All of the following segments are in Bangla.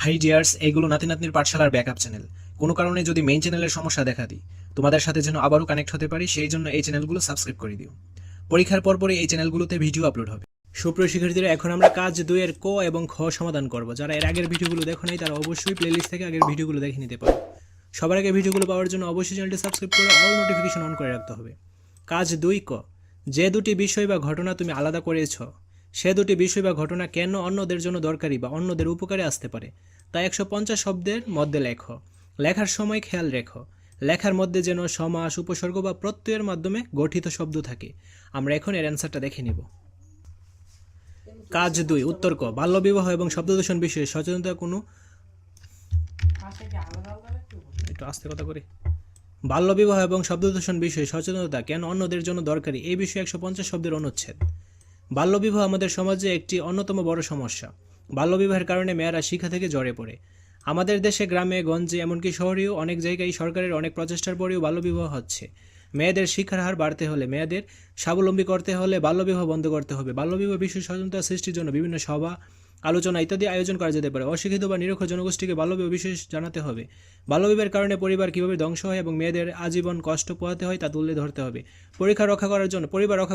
হাই ডিয়ার্স, এগুলো নাতি নাতনির পাঠশালার ব্যাকআপ চ্যানেল। কোনো কারণে যদি মেইন চ্যানেলের সমস্যা দেখা দিই, তোমাদের সাথে যেন আবারও কানেক্ট হতে পারি, সেই জন্য এই চ্যানেলগুলো সাবস্ক্রাইব করে দিও। পরীক্ষার পরপরই এই চ্যানেলগুলোতে ভিডিও আপলোড হবে। সুপ্রিয় শিক্ষার্থীরা, এখন আমরা কাজ 2 এর ক এবং খ সমাধান করব। যারা এর আগের ভিডিওগুলো দেখো নাই তারা অবশ্যই প্লেলিস্ট থেকে আগের ভিডিওগুলো দেখে নিতে পারো। সবার আগে ভিডিওগুলো পাওয়ার জন্য অবশ্যই চ্যানেলটি সাবস্ক্রাইব করে অল নোটিফিকেশন অন করে রাখতে হবে। কাজ 2 ক, যে দুটি বিষয় বা ঘটনা তুমি আলাদা করেছ, সে দুটি বিষয় বা ঘটনা কেন অন্যদের জন্য দরকারি বা অন্যদের উপকারে আসতে পারে তা 150 শব্দের মধ্যে লেখো। লেখার সময় খেয়াল রেখো লেখার মধ্যে যেন সমাস, উপসর্গ বা প্রত্যয়ের মাধ্যমে গঠিত শব্দ থাকে। আমরা এখন এর অ্যান্সারটা দেখে নিব। কাজ 2, উত্তর ক, বাল্যবিবাহ এবং শব্দদূষণ বিষয়ে সচেতনতা কোনো একটু আস্তে কথা করি। বাল্যবিবাহ এবং শব্দদূষণ বিষয়ে সচেতনতা কেন অন্যদের জন্য দরকারি, এই বিষয়ে 150 শব্দের অনুচ্ছেদ। বাল্যবিবাহ আমাদের সমাজে একটি অন্যতম বড় সমস্যা। বাল্যবিবাহের কারণে মেয়েরা শিক্ষা থেকে ঝরে পড়ে। আমাদের দেশে গ্রামে গঞ্জে এমনকি শহরেও অনেক জায়গায় সরকারের অনেক প্রচেষ্টার পরেও বাল্যবিবাহ হচ্ছে। মেয়েদের শিক্ষার হার বাড়তে হলে, মেয়েদের স্বাবলম্বী করতে হলে বাল্যবিবাহ বন্ধ করতে হবে। বাল্যবিবাহ বিষয়ে সচেতনতা সৃষ্টির জন্য বিভিন্ন সভা, আলোচনা ইত্যাদি আয়োজন করা যেতে পারে। অশিক্ষিত বা নিরক্ষর জনগোষ্ঠীকে বাল্যবিবাহ বিষয়ে জানাতে হবে। বাল্যবিবাহের কারণে পরিবার কীভাবে ধ্বংস হয় এবং মেয়েদের আজীবন কষ্ট পোহাতে হয় তা তুলে ধরতে হবে। পরিবার রক্ষা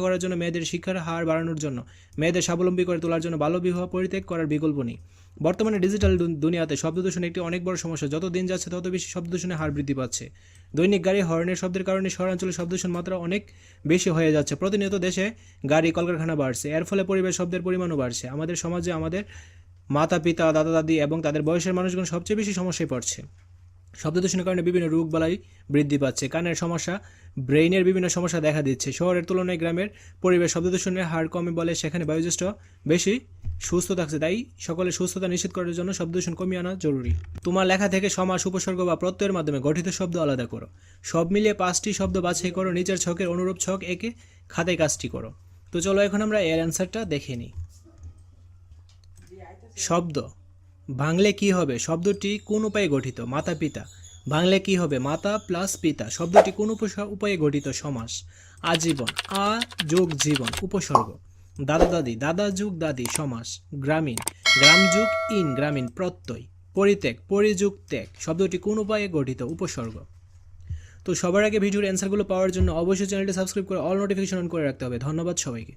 করার জন্য মেয়েদের শিক্ষার হার বাড়ানোর জন্য, মেয়েদের স্বাবলম্বী করে তোলার জন্য বাল্যবিবাহ পরিত্যাগ করার বিকল্প নেই। বর্তমানে ডিজিটাল দুনিয়াতে শব্দদূষণ একটি অনেক বড় সমস্যা। যত দিন যাচ্ছে তত বেশি শব্দদূষণের হার বৃদ্ধি পাচ্ছে। দৈনিক গাড়ি হর্নের শব্দের কারণে শহরাঞ্চলে শব্দদূষণ মাত্রা অনেক বেশি হয়ে যাচ্ছে। প্রতিনিয়ত দেশে গাড়ি, কলকারখানা বাড়ছে, এর ফলে পরিবেশ শব্দের পরিমাণও বাড়ছে। আমাদের সমাজে আমাদের মাতা পিতা, দাদা দাদি এবং তাদের বয়সের মানুষগুলো সবচেয়ে বেশি সমস্যায় পড়ছে। শব্দদূষণের কারণে বিভিন্ন রোগ বালাই বৃদ্ধি পাচ্ছে। কানের সমস্যা, ব্রেইনের বিভিন্ন সমস্যা দেখা দিচ্ছে। শহরের তুলনায় গ্রামের পরিবেশ শব্দদূষণের হার কমে বলে সেখানে বায়ুজ্যেষ্ঠ বেশি সুস্থ থাকছে। তাই সকলের সুস্থতা নিশ্চিত করার জন্য শব্দদূষণ কমিয়ে আনা জরুরি। তোমার লেখা থেকে সমাস, উপসর্গ বা প্রত্যয়ের মাধ্যমে গঠিত শব্দ আলাদা করো। সব মিলিয়ে 5টি শব্দ বাছাই করো। নিচের ছকের অনুরূপ ছক এঁকে খাতায় কাজটি করো। তো চলো এখন আমরা এর অ্যান্সারটা দেখে নিই। শব্দ বাংলে কি হবে? শব্দটি কোন উপায়ে গঠিত? মাতা পিতা। বাংলে কি হবে? মাতা প্লাস পিতা। শব্দটি কোন উপায়ে গঠিত? সমাস। আজীবন, আ যোগ জীবন, উপসর্গ। দাদা দাদি, দাদা যোগ দাদি, সমাস। গ্রামীণ, গ্রাম যোগ ইন, গ্রামীণ, প্রত্যয়। পরিত্যাগ, পরিযোগ ত্যাগ। শব্দটি কোন উপায়ে গঠিত? উপসর্গ। তো সবার আগে ভিডিওর অ্যান্সারগুলো পাওয়ার জন্য অবশ্যই চ্যানেলটি সাবস্ক্রাইব করে অল নোটিফিকেশন অন করে রাখতে হবে। ধন্যবাদ সবাইকে।